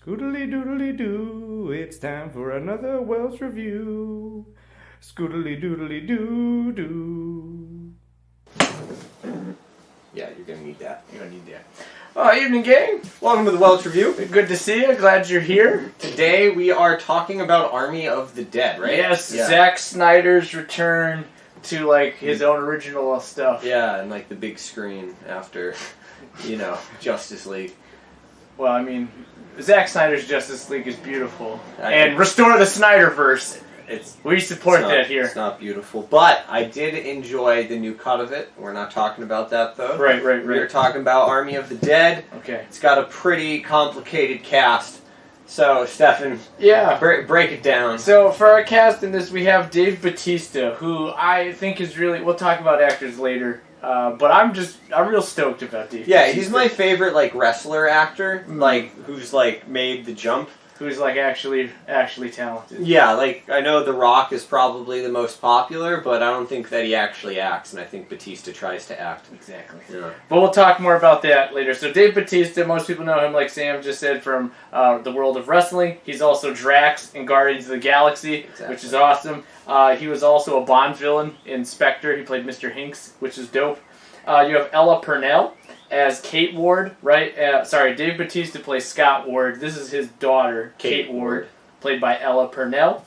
Scoodly doodly doo, it's time for another Welch review. Scoodly doodly doo doo. Yeah, you're gonna need that. You're gonna need that. Evening, gang. Welcome to the Welch Review. Good to see you. Glad you're here. Today we are talking about Army of the Dead, right? Yes, Yeah. Zack Snyder's return to like his own original stuff. Yeah, and like the big screen after, Justice League. Well, I mean, Zack Snyder's Justice League is beautiful, I and think- restore the Snyderverse. We support that here. It's not beautiful, but I did enjoy the new cut of it. We're not talking about that though. Right. We're talking about Army of the Dead. Okay. It's got a pretty complicated cast. So, Stefan, Yeah. break it down. So for our cast in this, we have Dave Bautista, who I think is really. We'll talk about actors later. But I'm real stoked about Dave. Yeah, Bautista, he's my favorite wrestler actor, who's made the jump. who's actually talented. Yeah, I know The Rock is probably the most popular, but I don't think that he actually acts, and I think Bautista tries to act. Exactly. Yeah. But we'll talk more about that later. So Dave Bautista, most people know him, like Sam just said, from the world of wrestling. He's also Drax in Guardians of the Galaxy, which is awesome. He was also a Bond villain in Spectre. He played Mr. Hinks, which is dope. You have Ella Purnell as Kate Ward, right? Dave Bautista plays Scott Ward. This is his daughter, Kate Ward, played by Ella Purnell.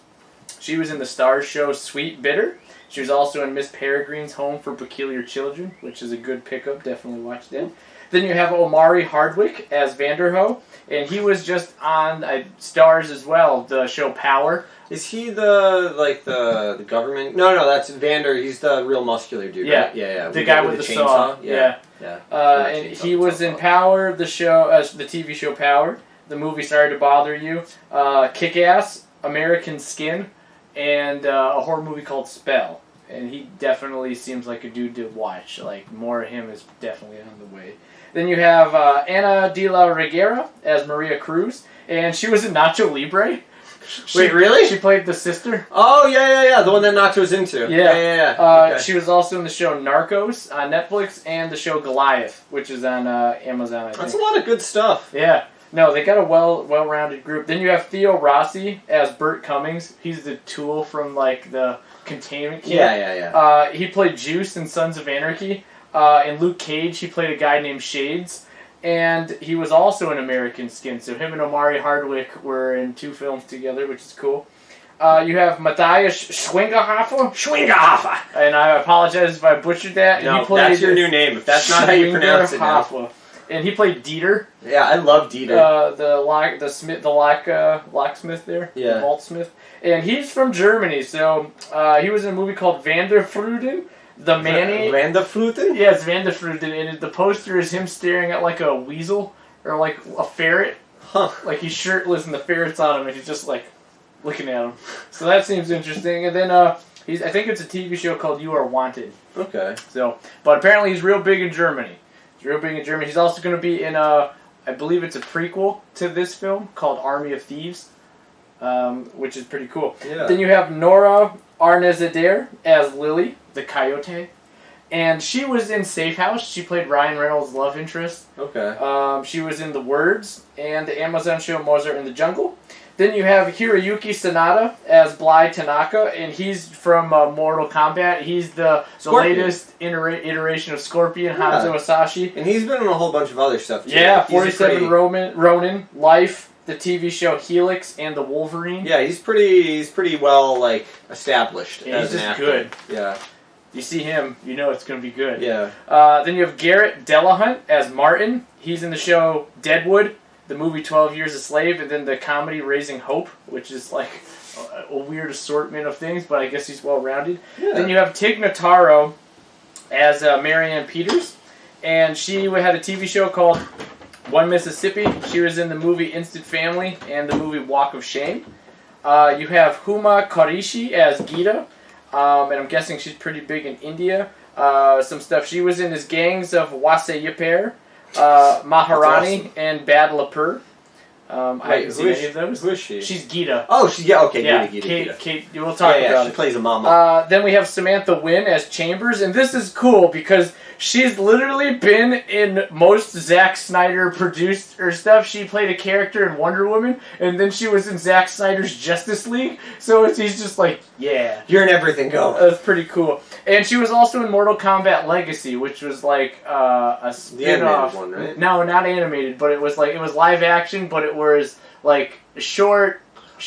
She was in the Starz show Sweet Bitter. She was also in Miss Peregrine's Home for Peculiar Children, which is a good pickup. Definitely watch that. Then you have Omari Hardwick as Vanderho, and he was just on Starz as well, the show Power. Is he the government? No, that's Vander. He's the real muscular dude, Yeah. right? Yeah. The guy with the saw. Yeah. And he was in Power, the show, the TV show Power, the movie Sorry to Bother You, Kick-Ass, American Skin, and a horror movie called Spell. And he definitely seems like a dude to watch. More of him is definitely on the way. Then you have Ana de la Reguera as Maria Cruz, and she was in Nacho Libre. Wait, really? She played the sister. Oh, yeah, the one that Nacho's into. Yeah. Okay. She was also in the show Narcos on Netflix and the show Goliath, which is on Amazon, I think. That's a lot of good stuff. Yeah. No, they got a well-rounded group. Then you have Theo Rossi as Burt Cummings. He's the tool from, the containment kit. Yeah. He played Juice in Sons of Anarchy. In Luke Cage, he played a guy named Shades. And he was also in American Skin. So him and Omari Hardwick were in 2 films together, which is cool. You have Matthias Schwingerhofer. And I apologize if I butchered that. No, he played that's your new name. If that's not how you pronounce it now. Schwingerhofer. And he played Dieter. Yeah, I love Dieter. The locksmith there. Yeah. The vaultsmith. And he's from Germany. So he was in a movie called Vanderfruden. The Manny. Vanderfluten? Yeah, it's Vanderfruden, and the poster is him staring at a weasel or a ferret. Huh. He's shirtless and the ferret's on him, and he's just looking at him. So that seems interesting. And then I think it's a TV show called You Are Wanted. Okay. So, but apparently he's real big in Germany. He's also going to be in I believe it's a prequel to this film called Army of Thieves, which is pretty cool. Yeah. Then you have Nora Arnezeder as Lily, the coyote. And she was in Safe House. She played Ryan Reynolds' love interest. Okay. She was in The Words and the Amazon show Mozart in the Jungle. Then you have Hiroyuki Sanada as Bly Tanaka, and he's from Mortal Kombat. He's the latest iteration of Scorpion, Hanzo Asashi. And he's been in a whole bunch of other stuff too. Yeah, 47 Ronin, Life, the TV show Helix, and the Wolverine. Yeah, he's pretty well established Yeah, as he's an just actor. good. Yeah. You see him, you know it's going to be good. Yeah. Then you have Garrett Delahunt as Martin. He's in the show Deadwood, the movie 12 Years a Slave, and then the comedy Raising Hope, which is a weird assortment of things, but I guess he's well-rounded. Yeah. Then you have Tig Notaro as Marianne Peters, and she had a TV show called One Mississippi. She was in the movie Instant Family and the movie Walk of Shame. You have Huma Qureshi as Geeta, and I'm guessing she's pretty big in India. Some stuff. She was in his Gangs of Waseyapur, Maharani, awesome. and Bad Lapur. I haven't seen any of those. Who is she? She's Geeta. Oh, okay, Yeah, Geeta. Kate, we'll talk about she it. plays a mama. Then we have Samantha Nguyen as Chambers, and this is cool because She's literally been in most Zack Snyder produced or stuff. She played a character in Wonder Woman, and then she was in Zack Snyder's Justice League. So he's just like, yeah. You're in everything, go. That's pretty cool. And she was also in Mortal Kombat Legacy, which was like a spin-off. The animated one, right? No, not animated, but it was live action, but it was like short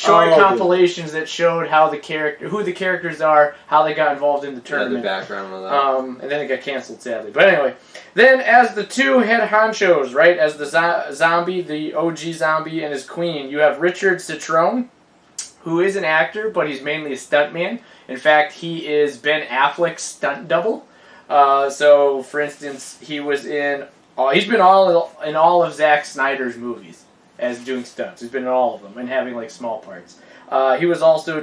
compilations that showed how who the characters are, how they got involved in the tournament. Yeah, the background of that. And then it got canceled, sadly. But anyway, then as the two head honchos, right, as the zombie, the OG zombie, and his queen, you have Richard Citrone, who is an actor, but he's mainly a stuntman. In fact, he is Ben Affleck's stunt double. So, for instance, he's been in all of Zack Snyder's movies as doing stunts. He's been in all of them and having like small parts. He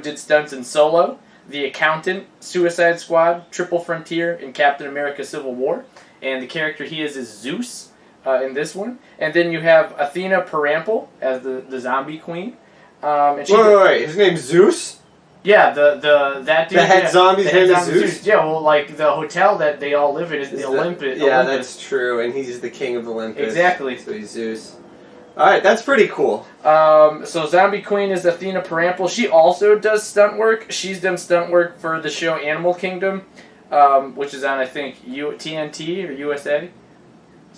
did stunts in Solo, The Accountant, Suicide Squad, Triple Frontier, and Captain America: Civil War. And the character he is Zeus in this one. And then you have Athena Parampil as the zombie queen. And Wait, his name's Zeus? Yeah, that dude. The head zombie's name is Zeus? Yeah, well, like the hotel that they all live in is the Olympus. Yeah, Olympus. That's true, and he's the king of Olympus. Exactly. So he's Zeus. Alright, that's pretty cool. So Zombie Queen is Athena Parampil. She also does stunt work. She's done stunt work for the show Animal Kingdom, which is on, I think, TNT or USA.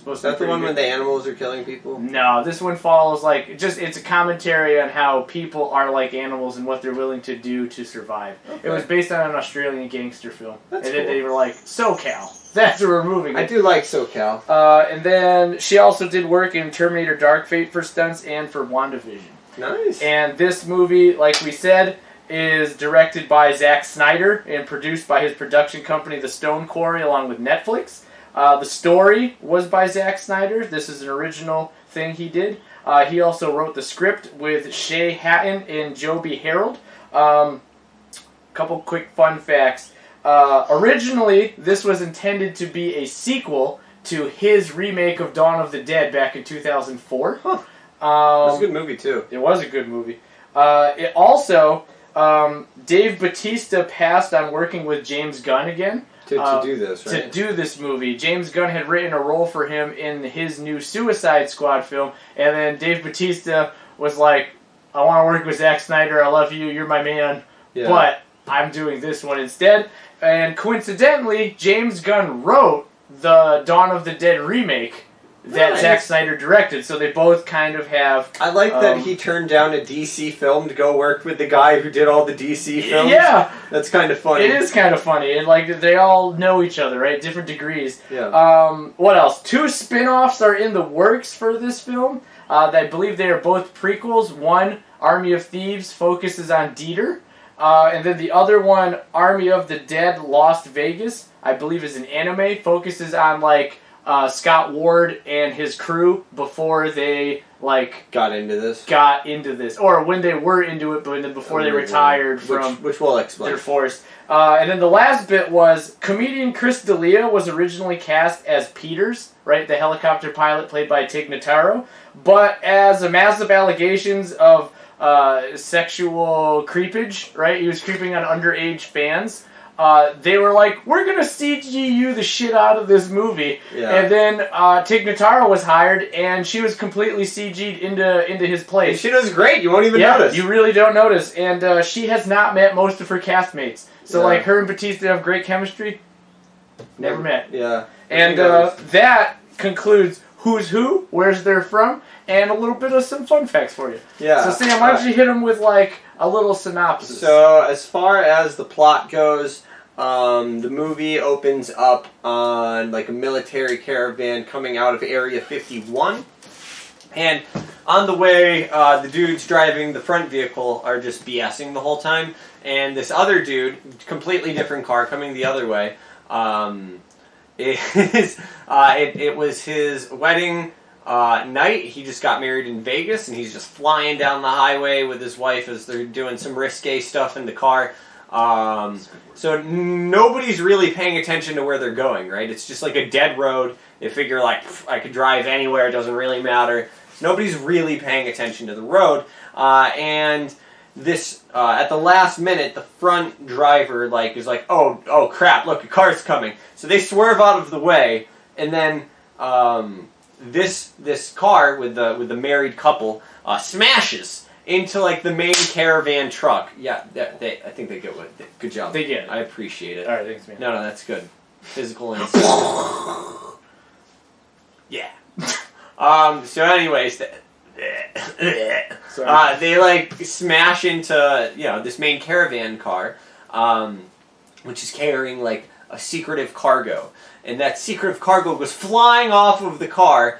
Is that the one when the animals are killing people? No, this one follows it's a commentary on how people are like animals and what they're willing to do to survive. Okay. It was based on an Australian gangster film. That's and cool. then they were like, SoCal. That's where we're moving. I do like SoCal. And then she also did work in Terminator Dark Fate for stunts and for WandaVision. Nice. And this movie, like we said, is directed by Zack Snyder and produced by his production company, The Stone Quarry, along with Netflix. The story was by Zack Snyder. This is an original thing he did. He also wrote the script with Shay Hatton and Joby Harold. Couple quick fun facts. Originally, this was intended to be a sequel to his remake of Dawn of the Dead back in 2004. Huh. It was a good movie, too. It was a good movie. It also, Dave Bautista passed on working with James Gunn again. To do this, right? To do this movie. James Gunn had written a role for him in his new Suicide Squad film, and then Dave Bautista was like, I want to work with Zack Snyder, I love you, you're my man, but I'm doing this one instead. And coincidentally, James Gunn wrote the Dawn of the Dead remake that Zack Snyder directed, so they both kind of have... I like that he turned down a DC film to go work with the guy who did all the DC films. Yeah! That's kind of funny. It is kind of funny, and like, they all know each other, right? Different degrees. Yeah. What else? 2 spin-offs are in the works for this film. I believe they are both prequels. One, Army of Thieves, focuses on Dieter. And then the other one, Army of the Dead Lost Vegas, I believe is an anime, focuses on, like... Scott Ward and his crew before they got into this, or when they were into it, but before they retired from which we'll explain. Their force. And then the last bit was comedian Chris D'Elia was originally cast as Peters, right, the helicopter pilot played by Tig Notaro, but as a massive allegations of sexual creepage, right, he was creeping on underage fans. They were like, we're going to CGU the shit out of this movie. Yeah. And then Tig Notaro was hired, and she was completely CG'd into his place. And she does great. You won't even notice. You really don't notice. And she has not met most of her castmates. So, like, her and Bautista have great chemistry. Never met. Yeah. And that concludes Who's Who, Where's They're From, and a little bit of some fun facts for you. Yeah. So, Sam, why don't you hit them with, like, a little synopsis? So, as far as the plot goes... the movie opens up on like a military caravan coming out of Area 51, and on the way, the dudes driving the front vehicle are just BSing the whole time, and this other dude, completely different car, coming the other way, it was his wedding night. He just got married in Vegas, and he's just flying down the highway with his wife as they're doing some risque stuff in the car. So nobody's really paying attention to where they're going, right? It's just like a dead road. They figure, like, I could drive anywhere, it doesn't really matter. Nobody's really paying attention to the road. And this at the last minute, the front driver like is like, oh crap, look, a car's coming. So they swerve out of the way, and then this car with the married couple smashes into like the main caravan truck. Yeah, I think they get what. Good job. They get it. I appreciate it. All right, thanks, man. No, that's good. Physical instinct. Yeah. So anyways, they like smash into this main caravan car, which is carrying like a secretive cargo, and that secretive cargo goes flying off of the car,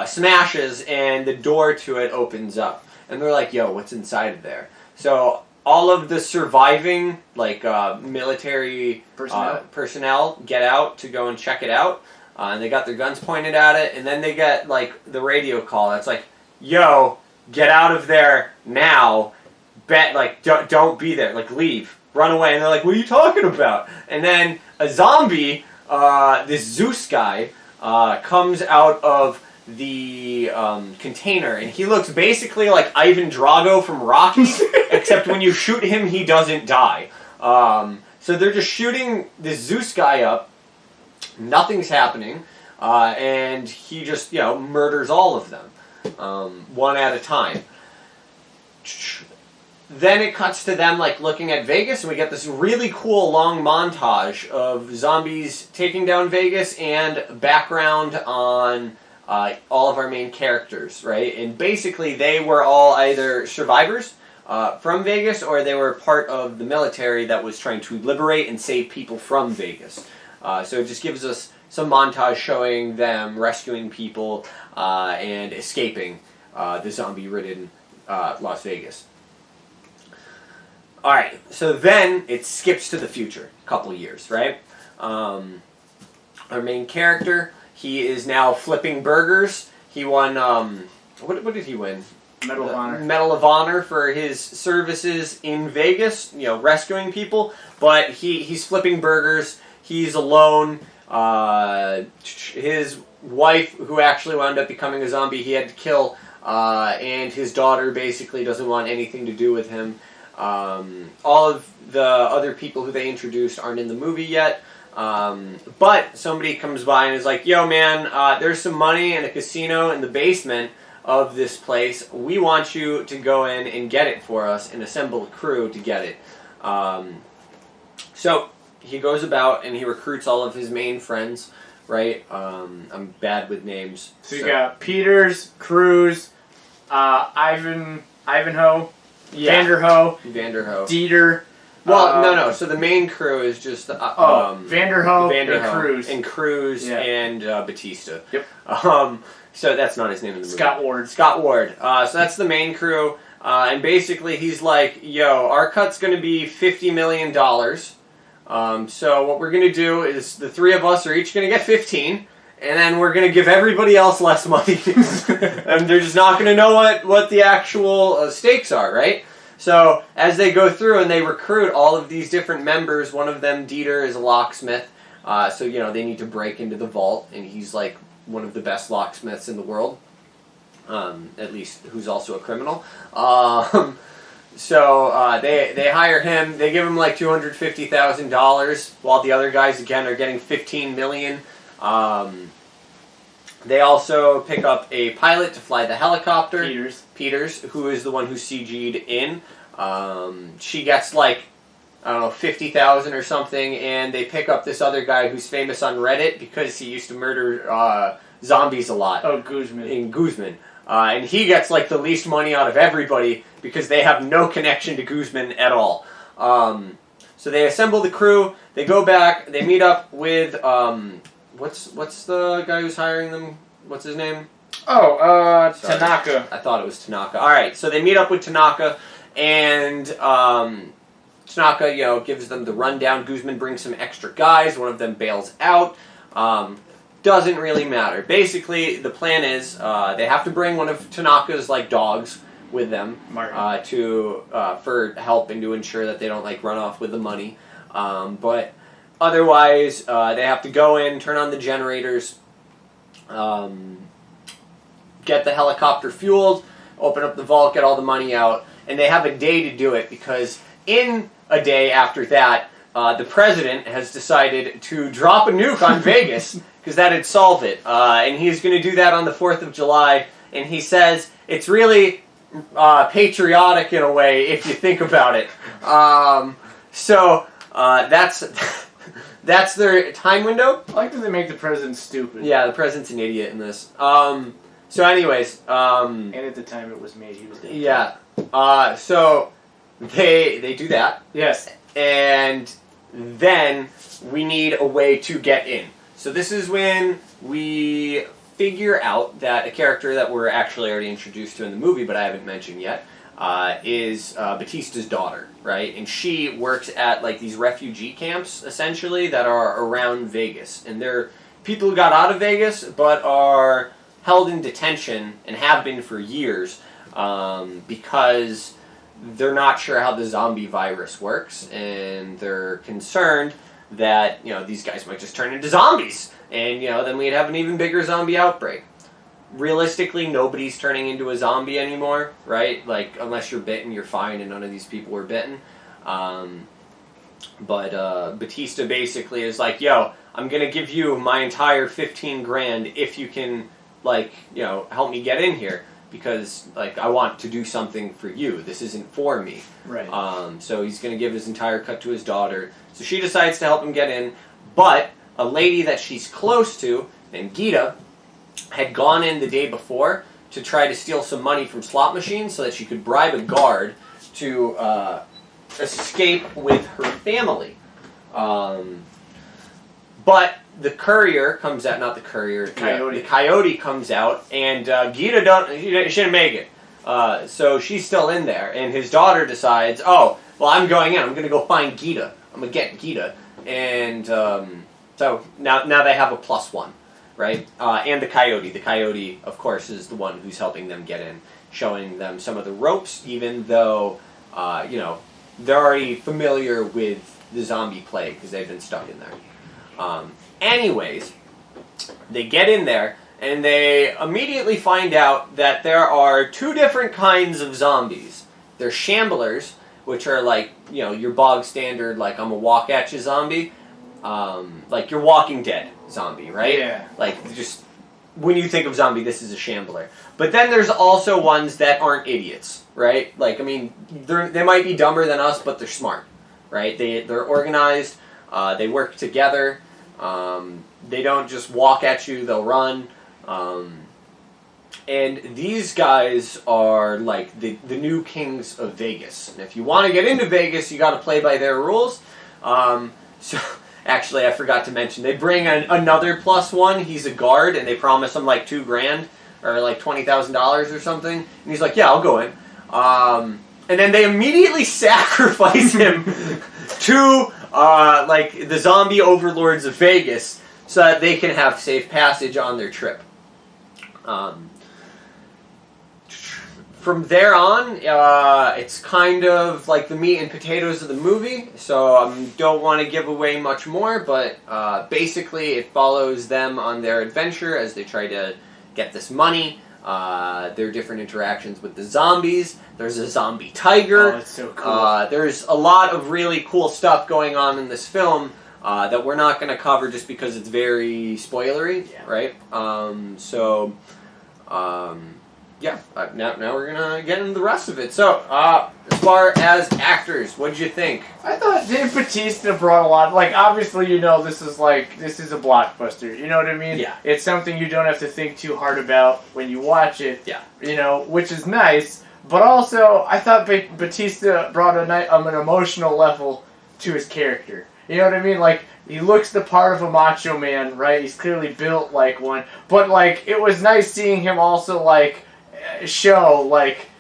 smashes, and the door to it opens up, and they're like, "Yo, what's inside of there?" So all of the surviving military personnel get out to go and check it out. And they got their guns pointed at it, and then they get like the radio call that's like, "Yo, get out of there now! Don't be there! Like, leave, run away!" And they're like, "What are you talking about?" And then a zombie, this Zeus guy, comes out of the container, and he looks basically like Ivan Drago from Rocky, except when you shoot him, he doesn't die. So they're just shooting this Zeus guy up. Nothing's happening, and he just murders all of them, one at a time. Then it cuts to them like looking at Vegas, and we get this really cool long montage of zombies taking down Vegas and background on all of our main characters, right? And basically they were all either survivors from Vegas, or they were part of the military that was trying to liberate and save people from Vegas. So it just gives us some montage showing them rescuing people and escaping the zombie-ridden Las Vegas. Alright, so then it skips to the future, a couple years, right? Our main character, he is now flipping burgers. He won, what did he win? Medal of Honor. Medal of Honor for his services in Vegas, rescuing people. But he's flipping burgers. He's alone. His wife, who actually wound up becoming a zombie, he had to kill. And his daughter basically doesn't want anything to do with him. All of the other people who they introduced aren't in the movie yet. But somebody comes by and is like, "Yo, man, there's some money in a casino in the basement of this place. We want you to go in and get it for us and assemble a crew to get it." So he goes about and he recruits all of his main friends, right? I'm bad with names. So you got Peters, Cruz, Ivanhoe, Vanderhoe, Dieter. Well, no. So the main crew is just Vanderhoe, and Cruz, and Bautista. Yep. So that's not his name in the movie. Scott Ward. So that's the main crew, and basically he's like, "Yo, our cut's going to be $50 million. So what we're going to do is the three of us are each going to get 15, and then we're going to give everybody else less money, and they're just not going to know what the actual stakes are, right?" So as they go through and they recruit all of these different members, one of them, Dieter, is a locksmith. So they need to break into the vault, and he's like one of the best locksmiths in the world, at least who's also a criminal. So they hire him. They give him like $250,000, while the other guys again are getting $15 million. They also pick up a pilot to fly the helicopter. Peters, who is the one who CG'd in. She gets like, I don't know, $50,000 or something, and they pick up this other guy who's famous on Reddit because he used to murder zombies a lot. Oh, Guzman. And he gets like the least money out of everybody because they have no connection to Guzman at all. So they assemble the crew. They go back. They meet up with what's the guy who's hiring them? What's his name? Oh, Tanaka. I thought it was Tanaka. All right, so they meet up with Tanaka, and Tanaka, gives them the rundown. Guzman brings some extra guys. One of them bails out. Doesn't really matter. Basically, the plan is they have to bring one of Tanaka's like dogs with them for help and to ensure that they don't like run off with the money. But otherwise, they have to go in, turn on the generators, get the helicopter fueled, open up the vault, get all the money out, and they have a day to do it because in a day after that, the president has decided to drop a nuke on Vegas because that'd solve it. And he's going to do that on the 4th of July. And he says it's really patriotic in a way if you think about it. So that's their time window. I like that they make the president stupid. Yeah, the president's an idiot in this. So anyways. And at the time it was made, he was dead. Yeah. So they do that. Yes. And then we need a way to get in. So this is when we figure out that a character that we're actually already introduced to in the movie, but I haven't mentioned yet, is Bautista's daughter, right? And she works at like these refugee camps, essentially, that are around Vegas. And they're people who got out of Vegas, but are held in detention and have been for years because they're not sure how the zombie virus works, and they're concerned that, these guys might just turn into zombies, and, then we'd have an even bigger zombie outbreak. Realistically, nobody's turning into a zombie anymore, right? Like, unless you're bitten, you're fine, and none of these people were bitten. But Bautista basically is like, yo, I'm gonna give you my entire 15 grand if you can, help me get in here. Because, I want to do something for you. This isn't for me. Right. So he's going to give his entire cut to his daughter. So she decides to help him get in. But a lady that she's close to, named Gita, had gone in the day before to try to steal some money from slot machines so that she could bribe a guard to escape with her family. But the courier comes out, not the courier, the coyote comes out, and Gita she didn't make it. So she's still in there, and his daughter decides, oh, well, I'm going in, I'm going to go find Gita. I'm going to get Gita. And so now they have a +1, right? And the coyote, of course, is the one who's helping them get in, showing them some of the ropes, even though, they're already familiar with the zombie plague because they've been stuck in there. Anyways, they get in there, and they immediately find out that there are 2 different kinds of zombies. There's shamblers, which are your bog standard, I'm a walk at you zombie. Your Walking Dead zombie, right? Yeah. Just when you think of zombie, this is a shambler. But then there's also ones that aren't idiots, right? They might be dumber than us, but they're smart, right? They're organized, they work together. They don't just walk at you, they'll run. And these guys are the new kings of Vegas. And if you want to get into Vegas, you got to play by their rules. So actually, I forgot to mention, they bring another +1. He's a guard, and they promise him $2 grand or $20,000 or something. And he's like, yeah, I'll go in. And then they immediately sacrifice him to the zombie overlords of Vegas so that they can have safe passage on their trip. From there on, it's kind of like the meat and potatoes of the movie, so don't want to give away much more, but basically it follows them on their adventure as they try to get this money. Their different interactions with the zombies. There's a zombie tiger. Oh, that's so cool. There's a lot of really cool stuff going on in this film that we're not going to cover just because it's very spoilery, right? Now we're going to get into the rest of it. So, as far as actors, what did you think? I thought Dave Bautista brought a lot. Obviously, this is a blockbuster. You know what I mean? Yeah. It's something you don't have to think too hard about when you watch it. Yeah. Which is nice. But also, I thought Bautista brought an emotional level to his character. You know what I mean? He looks the part of a macho man, right? He's clearly built like one. But, it was nice seeing him also, show,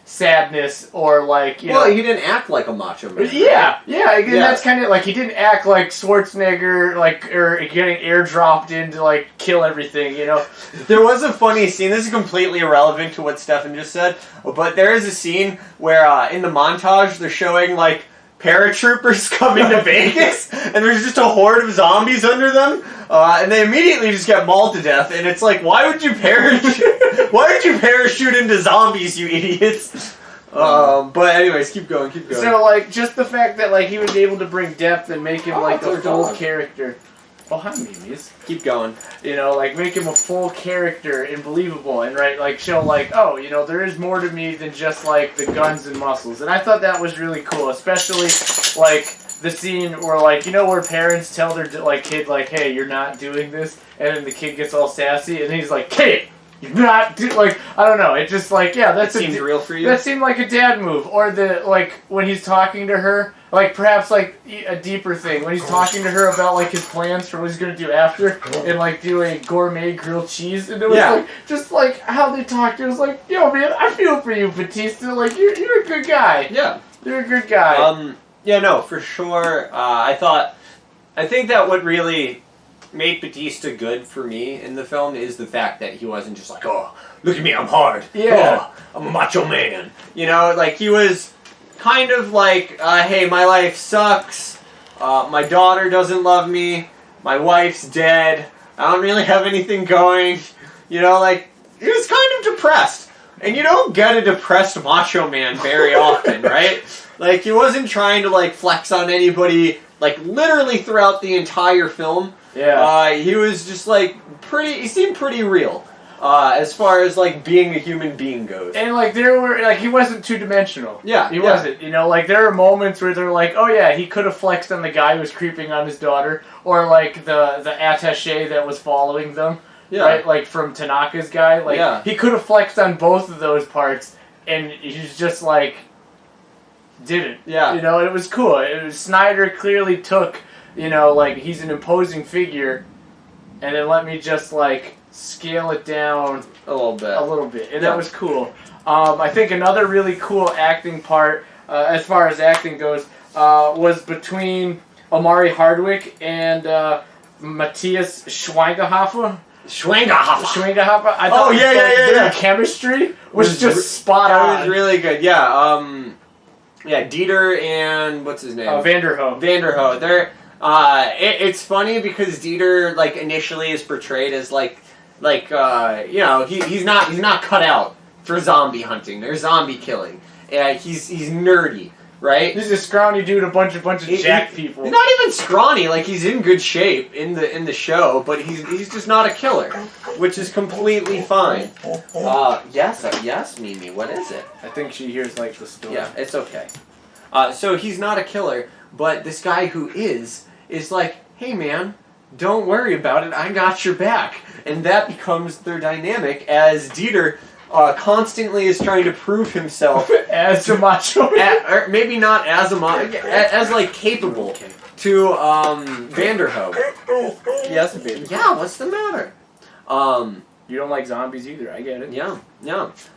sadness or, Well, he didn't act like a macho man. Yeah. That's kind of, he didn't act like Schwarzenegger, or getting airdropped in to, kill everything, There was a funny scene. This is completely irrelevant to what Stefan just said, but there is a scene where, in the montage, they're showing, paratroopers coming to Vegas, and there's just a horde of zombies under them, and they immediately just get mauled to death, and it's why would you parachute? Why would you parachute into zombies, you idiots? But anyways, keep going. So, like, just the fact that, like, he was able to bring depth and make him, like, a full character. Oh, hi, Mimi's. Keep going. You know, like, make him a full character and believable and, right, like, show, like, oh, you know, there is more to me than just, like, the guns and muscles. And I thought that was really cool, especially, like, the scene where, like, you know, where parents tell their, like, kid, like, hey, you're not doing this, and then the kid gets all sassy, and he's like, kid! You're not like, I don't know. It just like, yeah, that seems real for you. That seemed like a dad move, or the like when he's talking to her, like perhaps like a deeper thing when he's talking to her about like his plans for what he's gonna do after, and like do a gourmet grilled cheese, and it was like just like how they talked. It was like, yo man, I feel for you, Bautista. Like you're a good guy. Yeah, you're a good guy. Yeah, no, for sure. I think that what really made Bautista good for me in the film is the fact that he wasn't just like, oh, look at me, I'm hard. Yeah. Oh, I'm a macho man. You know, like he was kind of like, hey, my life sucks. My daughter doesn't love me. My wife's dead. I don't really have anything going. You know, like, he was kind of depressed. And you don't get a depressed macho man very often, right? Like, he wasn't trying to, like, flex on anybody, like, literally throughout the entire film. Yeah. He was just, like, he seemed pretty real, as far as, like, being a human being goes. And, like, he wasn't two-dimensional. Yeah. He wasn't. You know, like, there are moments where they're like, oh, yeah, he could have flexed on the guy who was creeping on his daughter, or, like, the attaché that was following them. Yeah. Right? Like, from Tanaka's guy. Like, he could have flexed on both of those parts, and he's just, like, didn't. Yeah. You know, and it was cool. Snyder clearly took, you know, like, he's an imposing figure, and then let me just, like, scale it down a little bit. And that was cool. I think another really cool acting part, as far as acting goes, was between Omari Hardwick and Matthias Schweighöfer. I thought their chemistry was just spot on. It was really good. Yeah. Dieter and what's his name? Vanderhoof. They're it's funny because Dieter, like, initially is portrayed as like you know, he's not cut out for zombie hunting or zombie killing. He's nerdy, right? He's a scrawny dude, a bunch of jacked people. He's not even scrawny, like he's in good shape in the show, but he's just not a killer, which is completely fine. Yes, Mimi, what is it? I think she hears like the story. Yeah, it's okay. So he's not a killer, but this guy who is like, hey man, don't worry about it, I got your back. And that becomes their dynamic as Dieter constantly is trying to prove himself as a macho man. Or maybe not as a macho, as like capable to Vanderhoof. Yes, baby. Yeah, what's the matter? You don't like zombies either, I get it. Yeah.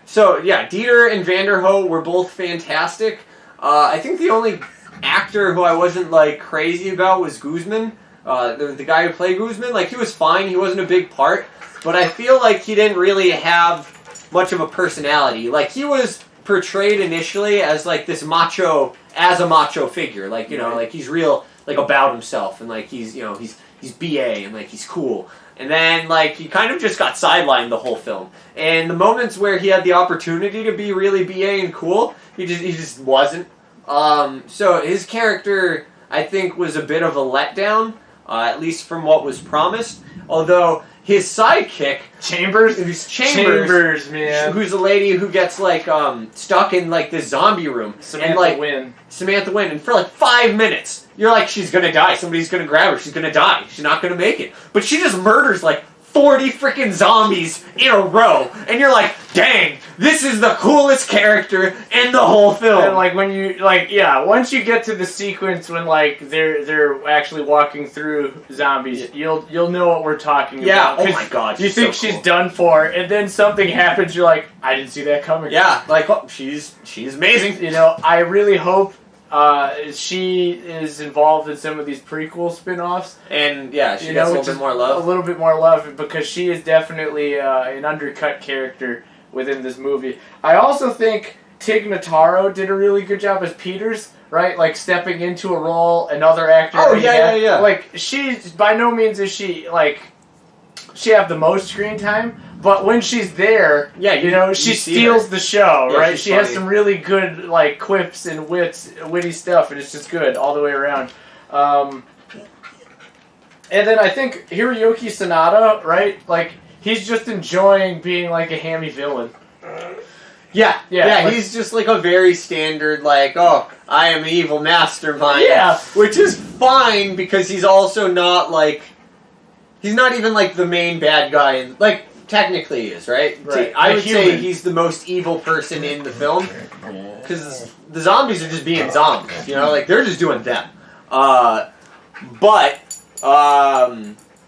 So, yeah, Dieter and Vanderhoof were both fantastic. I think the only actor who I wasn't, like, crazy about was Guzman. The guy who played Guzman. Like, he was fine. He wasn't a big part. But I feel like he didn't really have much of a personality. Like, he was portrayed initially as, like, this macho figure. Like, you know, like, he's real, like, about himself. And, like, he's, you know, he's BA and, like, he's cool. And then, like, he kind of just got sidelined the whole film. And the moments where he had the opportunity to be really BA and cool, he just wasn't. So his character, I think, was a bit of a letdown, at least from what was promised. Although his sidekick, Chambers, man, who's a lady who gets like stuck in like this zombie room, Samantha Nguyen, and for like 5 minutes, you're like, she's gonna die. Somebody's gonna grab her. She's gonna die. She's not gonna make it. But she just murders like 40 freaking zombies in a row, and you're like, dang, this is the coolest character in the whole film. And like when you once you get to the sequence when like they're actually walking through zombies, you'll know what we're talking about. Oh my god, you think she's done for, and then something happens. You're like, I didn't see that coming. Yeah, like she's amazing. You know, I really hope she is involved in some of these prequel spin-offs. And, yeah, she gets a little bit more love. A little bit more love, because she is definitely an undercut character within this movie. I also think Tig Notaro did a really good job as Peters, right? Like, stepping into a role another actor. Oh, yeah. Like, by no means is she, like, she have the most screen time, But when she's there, Yeah, you know, she steals the show, Yeah, right? she's She has funny. some really good like quips and witty stuff, and it's just good all the way around. And then I think Hiroyuki Sanada, right? Like he's just enjoying being like a hammy villain. Yeah, like, he's just like a very standard, like, oh, I am an evil mastermind. Yeah. Which is fine because he's also not like, he's not even like the main bad guy, and like technically he is, right? Right. I would say human. he's the most evil person in the film because the zombies are just being zombies, you know, like they're just doing them. But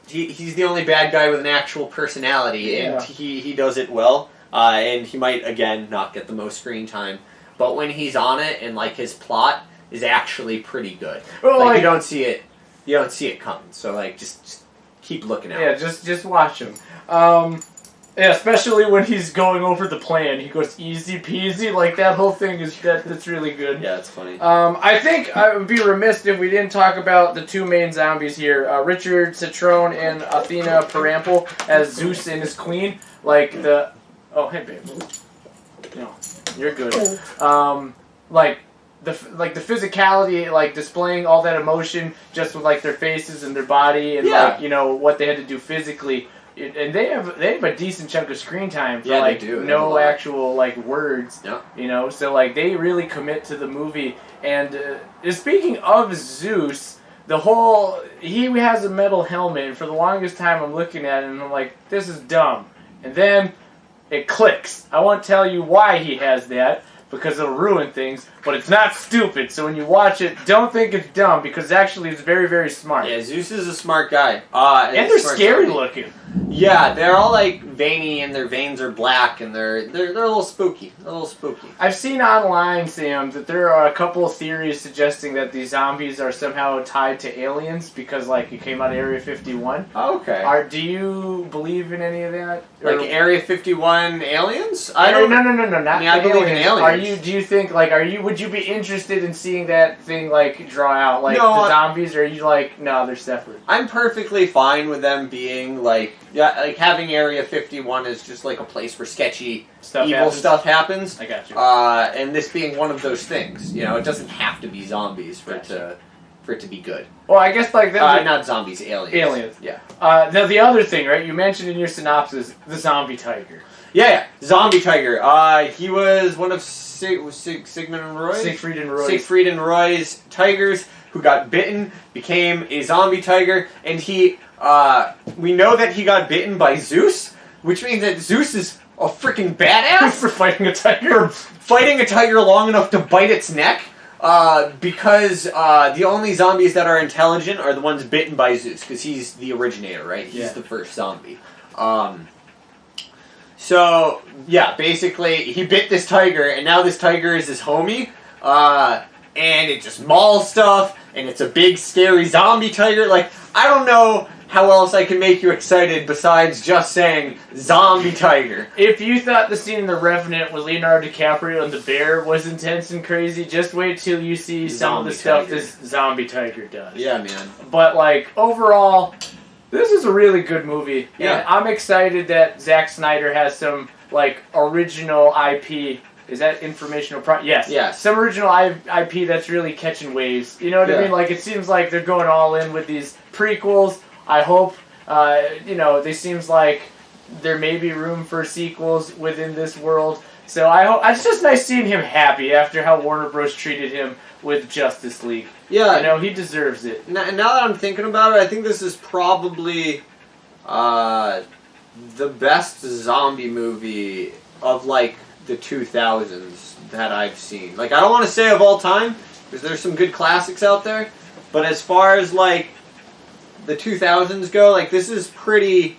he's the only bad guy with an actual personality, and he does it well. And he might, again, not get the most screen time. But when he's on it, and, like, his plot is actually pretty good. Well, like, you don't see it coming. So, like, just keep looking out. Yeah, just watch him. Yeah, especially when he's going over the plan. He goes easy peasy. Like, that whole thing that's really good. Yeah, it's funny. I think I would be remiss if we didn't talk about the two main zombies here. Richard Citrone and Athena Parampil as Zeus and his queen. Like, Oh, hey, babe. No, you're good. Like the physicality, like displaying all that emotion just with like their faces and their body and like you know what they had to do physically. And they have a decent chunk of screen time for like they do. no actual like words. Yeah. You know, so like they really commit to the movie. And speaking of Zeus. He has a metal helmet, and for the longest time I'm looking at it and I'm like, this is dumb. And then it clicks. I won't tell you why he has that, because it'll ruin things, but it's not stupid. So when you watch it, don't think it's dumb, because actually it's very, very smart. Yeah, Zeus is a smart guy. And they're scary looking. Yeah, they're all like veiny, and their veins are black, and they're a little spooky. I've seen online, Sam, that there are a couple of theories suggesting that these zombies are somehow tied to aliens because, like, it came out of Area 51. Okay. Do you believe in any of that? Like Area 51 aliens? No, not I believe in aliens. Do you think, like, would you be interested in seeing that thing, like, draw out, like, No, the zombies, or are you like, no, they're separate? I'm perfectly fine with them being, like, like having Area 51 is just, like, a place where sketchy, evil stuff happens. I got you. And this being one of those things. You know, it doesn't have to be zombies for it to be good. Well, I guess, like... not zombies, aliens. Aliens. Yeah. Now, the other thing, right, you mentioned in your synopsis, the zombie tiger. Yeah, zombie tiger. He was one of Sigmund and Roy's? Siegfried and Roy. Siegfried and Roy's tigers who got bitten, became a zombie tiger, and we know that he got bitten by Zeus, which means that Zeus is a freaking badass for fighting a tiger. Fighting a tiger long enough to bite its neck, because the only zombies that are intelligent are the ones bitten by Zeus, because he's the originator, right? He's the first zombie. So, yeah, basically, he bit this tiger, and now this tiger is his homie, and it just mauls stuff, and it's a big, scary zombie tiger. Like, I don't know how else I can make you excited besides just saying zombie tiger. If you thought the scene in The Revenant with Leonardo DiCaprio and the bear was intense and crazy, just wait till you see some of the stuff this zombie tiger does. Yeah, man. But, like, overall, this is a really good movie. Yeah. And I'm excited that Zack Snyder has some, like, original IP. Is that informational? Yes. Yeah. Some original IP that's really catching waves. You know what I mean? Like, it seems like they're going all in with these prequels. I hope, they seems like there may be room for sequels within this world. So I hope, it's just nice seeing him happy after how Warner Bros. Treated him with Justice League. Yeah. You know, he deserves it. Now that I'm thinking about it, I think this is probably the best zombie movie of, like, the 2000s that I've seen. Like, I don't want to say of all time, because there's some good classics out there, but as far as, like, the 2000s go, like, this is pretty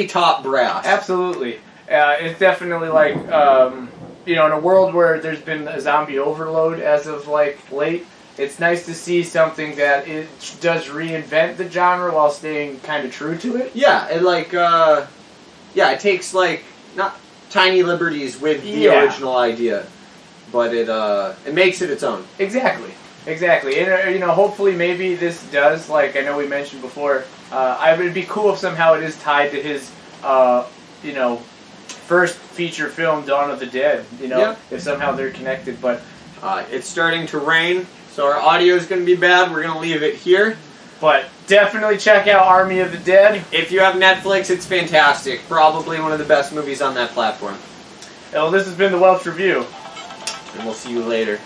top brass. Absolutely. It's definitely like, in a world where there's been a zombie overload as of, like, late, it's nice to see something that it does reinvent the genre while staying kind of true to it. Yeah, it, like, it takes, like, not tiny liberties with the original idea, but it makes it its own. Exactly. And, hopefully maybe this does, like I know we mentioned before, it would be cool if somehow it is tied to his you know, first feature film, Dawn of the Dead. You know, Yeah. if somehow they're connected. But It's starting to rain, so our audio is going to be bad. We're going to leave it here. definitely check out Army of the Dead. If you have Netflix, it's fantastic. Probably one of the best movies on that platform. Well, this has been the Welch Review. And we'll see you later.